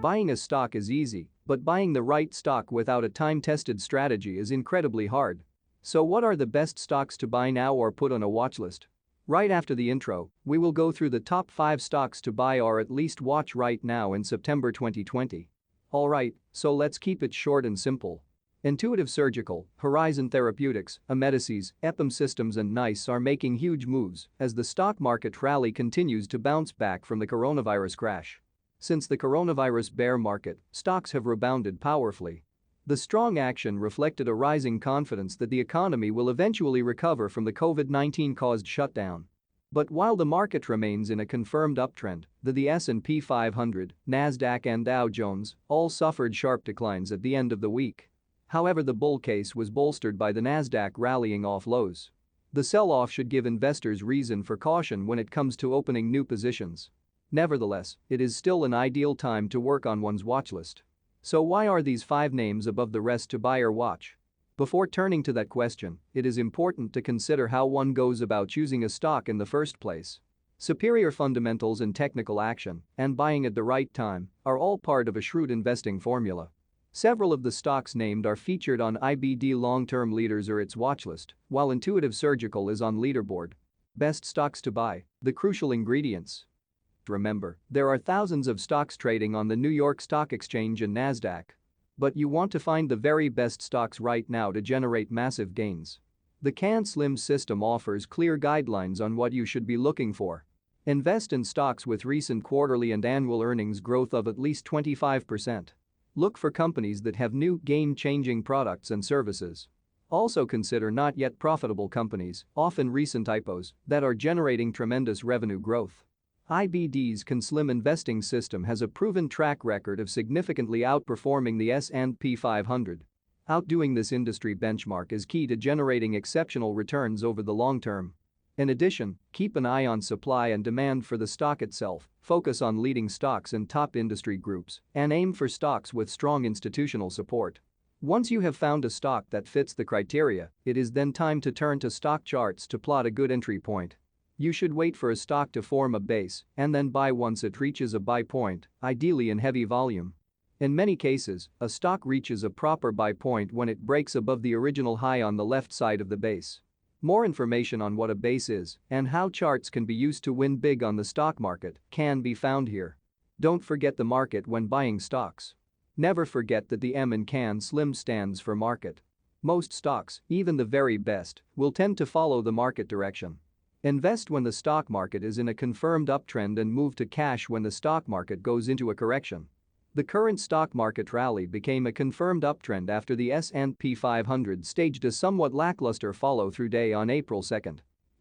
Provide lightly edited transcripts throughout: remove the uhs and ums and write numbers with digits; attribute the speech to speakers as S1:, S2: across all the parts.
S1: Buying a stock is easy, but buying the right stock without a time-tested strategy is incredibly hard. So what are the best stocks to buy now or put on a watchlist? Right after the intro, we will go through the top 5 stocks to buy or at least watch right now in September 2020. Alright, so let's keep it short and simple. Intuitive Surgical, Horizon Therapeutics, Amedisys, Epam Systems and NICE are making huge moves as the stock market rally continues to bounce back from the coronavirus crash. Since the coronavirus bear market, stocks have rebounded powerfully. The strong action reflected a rising confidence that the economy will eventually recover from the COVID-19-caused shutdown. But while the market remains in a confirmed uptrend, the S&P 500, Nasdaq and Dow Jones all suffered sharp declines at the end of the week. However, the bull case was bolstered by the Nasdaq rallying off lows. The sell-off should give investors reason for caution when it comes to opening new positions. Nevertheless, it is still an ideal time to work on one's watchlist. So why are these 5 names above the rest to buy or watch? Before turning to that question, it is important to consider how one goes about choosing a stock in the first place. Superior fundamentals and technical action, and buying at the right time, are all part of a shrewd investing formula. Several of the stocks named are featured on IBD Long-Term Leaders or its watchlist, while Intuitive Surgical is on leaderboard. Best stocks to buy, the crucial ingredients. Remember, there are thousands of stocks trading on the New York Stock Exchange and Nasdaq. But you want to find the very best stocks right now to generate massive gains. The Can Slim system offers clear guidelines on what you should be looking for. Invest in stocks with recent quarterly and annual earnings growth of at least 25%. Look for companies that have new, game-changing products and services. Also consider not yet profitable companies, often recent IPOs, that are generating tremendous revenue growth. IBD's Can Slim investing system has a proven track record of significantly outperforming the S&P 500. Outdoing this industry benchmark is key to generating exceptional returns over the long term. In addition, keep an eye on supply and demand for the stock itself, focus on leading stocks in top industry groups, and aim for stocks with strong institutional support. Once you have found a stock that fits the criteria, it is then time to turn to stock charts to plot a good entry point. You should wait for a stock to form a base and then buy once it reaches a buy point, ideally in heavy volume. In many cases, a stock reaches a proper buy point when it breaks above the original high on the left side of the base. More information on what a base is and how charts can be used to win big on the stock market can be found here. Don't forget the market when buying stocks. Never forget that the M in Can Slim stands for market. Most stocks, even the very best, will tend to follow the market direction. Invest when the stock market is in a confirmed uptrend and move to cash when the stock market goes into a correction. The current stock market rally became a confirmed uptrend after the S&P 500 staged a somewhat lackluster follow-through day on April 2.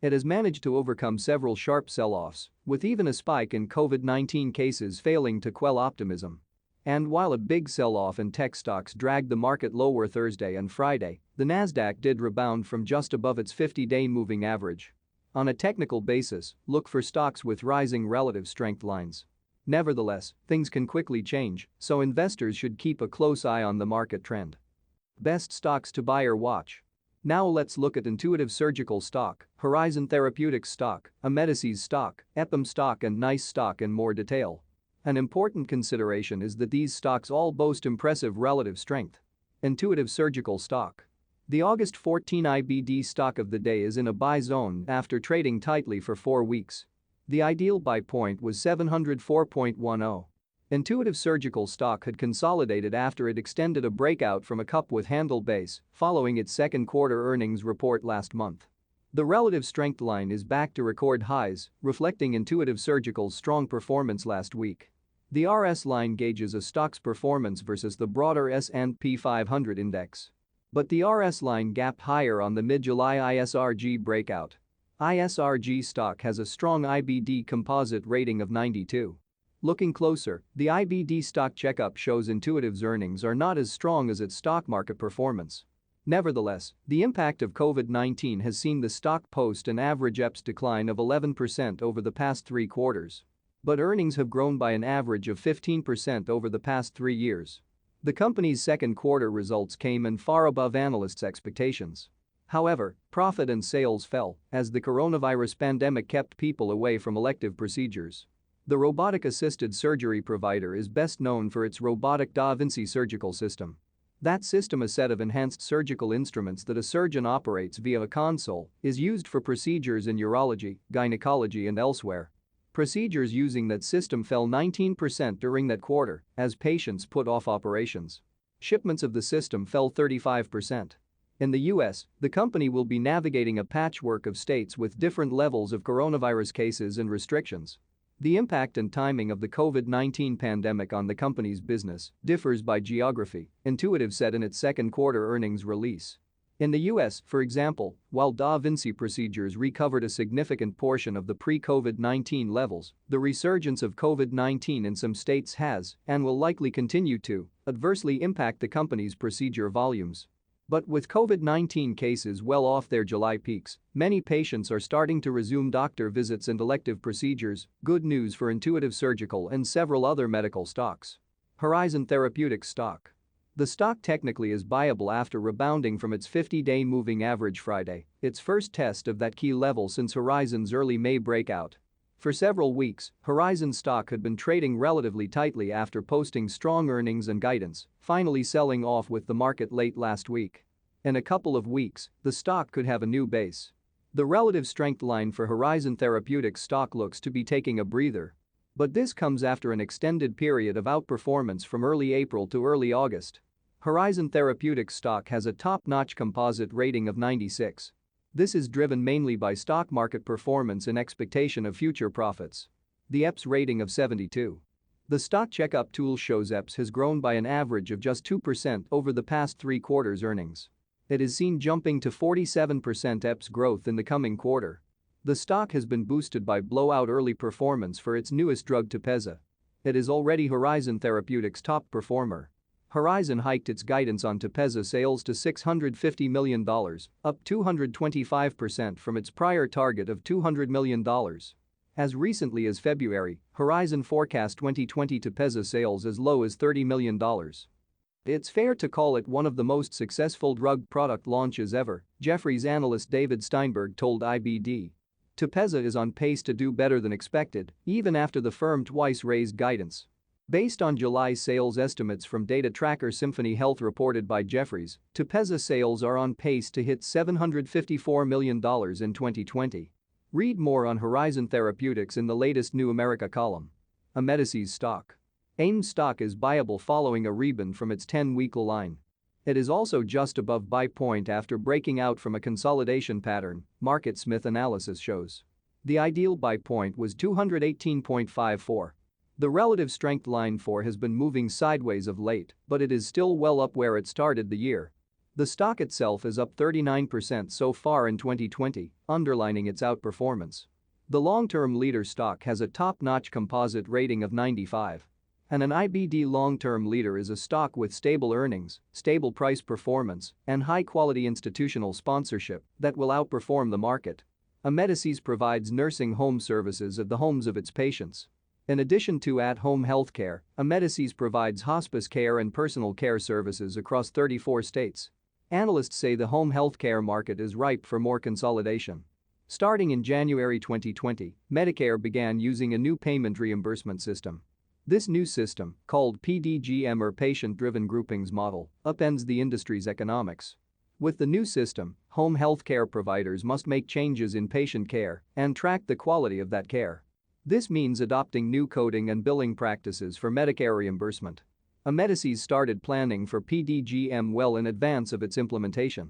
S1: It has managed to overcome several sharp sell-offs, with even a spike in COVID-19 cases failing to quell optimism. And while a big sell-off in tech stocks dragged the market lower Thursday and Friday, the Nasdaq did rebound from just above its 50-day moving average. On a technical basis, look for stocks with rising relative strength lines. Nevertheless, things can quickly change, so investors should keep a close eye on the market trend. Best stocks to buy or watch. Now let's look at Intuitive Surgical Stock, Horizon Therapeutics Stock, Amedisys Stock, Epam Stock and NICE Stock in more detail. An important consideration is that these stocks all boast impressive relative strength. Intuitive Surgical Stock. The August 14 IBD stock of the day is in a buy zone after trading tightly for 4 weeks. The ideal buy point was 704.10. Intuitive Surgical Stock had consolidated after it extended a breakout from a cup with handle base following its second quarter earnings report last month. The relative strength line is back to record highs, reflecting Intuitive Surgical's strong performance last week. The RS line gauges a stock's performance versus the broader S&P 500 index. But the RS line gapped higher on the mid-July ISRG breakout. ISRG stock has a strong IBD composite rating of 92. Looking closer, the IBD stock checkup shows Intuitive's earnings are not as strong as its stock market performance. Nevertheless, the impact of COVID-19 has seen the stock post an average EPS decline of 11% over the past 3 quarters. But earnings have grown by an average of 15% over the past 3 years. The company's second quarter results came in far above analysts' expectations. However, profit and sales fell as the coronavirus pandemic kept people away from elective procedures. The robotic-assisted surgery provider is best known for its robotic Da Vinci surgical system. That system, a set of enhanced surgical instruments that a surgeon operates via a console, is used for procedures in urology, gynecology and elsewhere. Procedures using that system fell 19% during that quarter as patients put off operations. Shipments of the system fell 35%. In the US, the company will be navigating a patchwork of states with different levels of coronavirus cases and restrictions. The impact and timing of the COVID-19 pandemic on the company's business differs by geography, Intuitive said in its second quarter earnings release. In the US, for example, while Da Vinci procedures recovered a significant portion of the pre-COVID-19 levels, the resurgence of COVID-19 in some states has, and will likely continue to, adversely impact the company's procedure volumes. But with COVID-19 cases well off their July peaks, many patients are starting to resume doctor visits and elective procedures, good news for Intuitive Surgical and several other medical stocks. Horizon Therapeutics stock. The stock technically is buyable after rebounding from its 50-day moving average Friday, its first test of that key level since Horizon's early May breakout. For several weeks, Horizon stock had been trading relatively tightly after posting strong earnings and guidance, finally selling off with the market late last week. In a couple of weeks, the stock could have a new base. The relative strength line for Horizon Therapeutics stock looks to be taking a breather. But this comes after an extended period of outperformance from early April to early August. Horizon Therapeutics stock has a top-notch composite rating of 96. This is driven mainly by stock market performance and expectation of future profits. The EPS rating of 72. The stock checkup tool shows EPS has grown by an average of just 2% over the past 3 quarters' earnings. It is seen jumping to 47% EPS growth in the coming quarter. The stock has been boosted by blowout early performance for its newest drug Tepezza. It is already Horizon Therapeutics' top performer. Horizon hiked its guidance on Tepezza sales to $650 million, up 225% from its prior target of $200 million. As recently as February, Horizon forecast 2020 Tepezza sales as low as $30 million. It's fair to call it one of the most successful drug product launches ever, Jefferies analyst David Steinberg told IBD. Tepezza is on pace to do better than expected, even after the firm twice raised guidance. Based on July sales estimates from data tracker Symphony Health reported by Jefferies, Tepezza sales are on pace to hit $754 million in 2020. Read more on Horizon Therapeutics in the latest New America column. Amedisys Stock. AIM stock is buyable following a rebound from its 10-week line. It is also just above buy point after breaking out from a consolidation pattern, MarketSmith analysis shows. The ideal buy point was 218.54. The relative strength line 4 has been moving sideways of late, but it is still well up where it started the year. The stock itself is up 39% so far in 2020, underlining its outperformance. The long-term leader stock has a top-notch composite rating of 95. And an IBD long-term leader is a stock with stable earnings, stable price performance, and high-quality institutional sponsorship that will outperform the market. Amedisys provides nursing home services at the homes of its patients. In addition to at-home healthcare, Amedisys provides hospice care and personal care services across 34 states. Analysts say the home healthcare market is ripe for more consolidation. Starting in January 2020, Medicare began using a new payment reimbursement system. This new system, called PDGM or Patient-Driven Groupings Model, upends the industry's economics. With the new system, home healthcare providers must make changes in patient care and track the quality of that care. This means adopting new coding and billing practices for Medicare reimbursement. Amedisys started planning for PDGM well in advance of its implementation.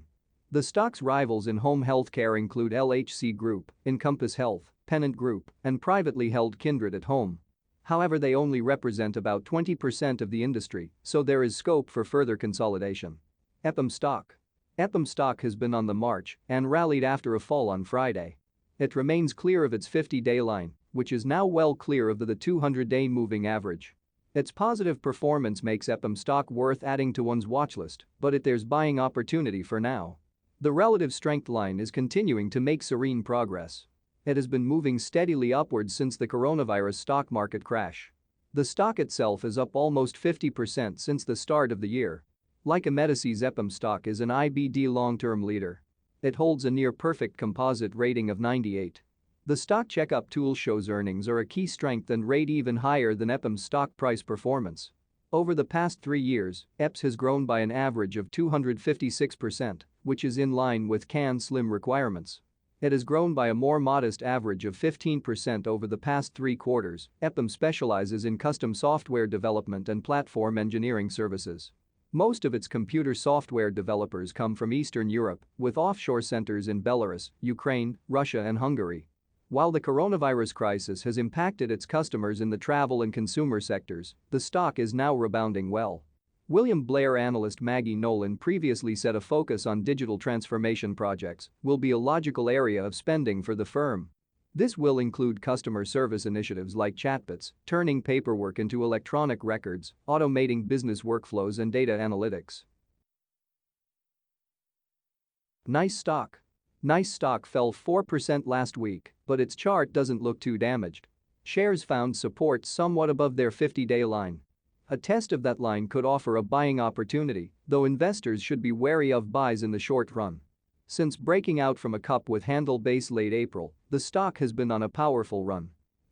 S1: The stock's rivals in home healthcare include LHC Group, Encompass Health, Pennant Group, and privately held Kindred at Home. However, they only represent about 20% of the industry, so there is scope for further consolidation. Epam Stock. Epam Stock has been on the march and rallied after a fall on Friday. It remains clear of its 50-day line, which is now well clear of the 200-day moving average. Its positive performance makes Epam Stock worth adding to one's watchlist, but there's buying opportunity for now. The relative strength line is continuing to make serene progress. It has been moving steadily upwards since the coronavirus stock market crash. The stock itself is up almost 50% since the start of the year. Like Amedisys, Epam Stock is an IBD long-term leader. It holds a near-perfect composite rating of 98. The stock checkup tool shows earnings are a key strength and rate even higher than Epam's stock price performance. Over the past 3 years, EPS has grown by an average of 256%, which is in line with Can Slim requirements. It has grown by a more modest average of 15% over the past 3 quarters. Epam specializes in custom software development and platform engineering services. Most of its computer software developers come from Eastern Europe, with offshore centers in Belarus, Ukraine, Russia and Hungary. While the coronavirus crisis has impacted its customers in the travel and consumer sectors, the stock is now rebounding well. William Blair analyst Maggie Nolan previously said a focus on digital transformation projects will be a logical area of spending for the firm. This will include customer service initiatives like chatbots, turning paperwork into electronic records, automating business workflows and data analytics. Nice stock. Nice stock fell 4% last week, but its chart doesn't look too damaged. Shares found support somewhat above their 50-day line. A test of that line could offer a buying opportunity, though investors should be wary of buys in the short run. Since breaking out from a cup with handle base late April, the stock has been on a powerful run.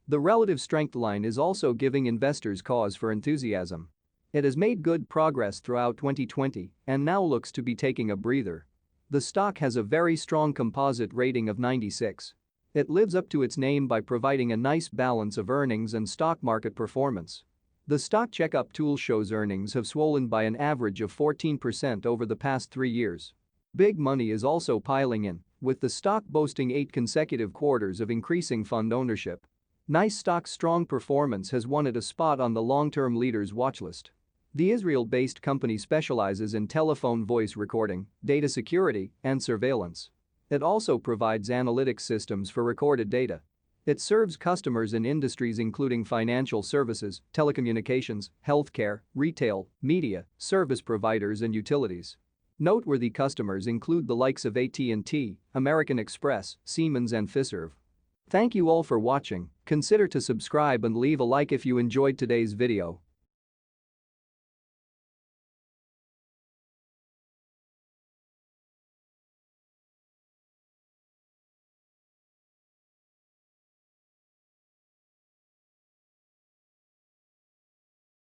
S1: The relative strength line is also giving investors cause for enthusiasm. It has made good progress throughout 2020 and now looks to be taking a breather. The stock has a very strong composite rating of 96. It lives up to its name by providing a nice balance of earnings and stock market performance. The stock checkup tool shows earnings have swollen by an average of 14% over the past 3 years. Big money is also piling in, with the stock boasting 8 consecutive quarters of increasing fund ownership. Nice stock's strong performance has won it a spot on the long-term leaders watchlist. The Israel-based company specializes in telephone voice recording, data security, and surveillance. It also provides analytics systems for recorded data. It serves customers in industries including financial services, telecommunications, healthcare, retail, media, service providers and utilities. Noteworthy customers include the likes of AT&T, American Express, Siemens and Fiserv. Thank you all for watching. Consider to subscribe and leave a like if you enjoyed today's video.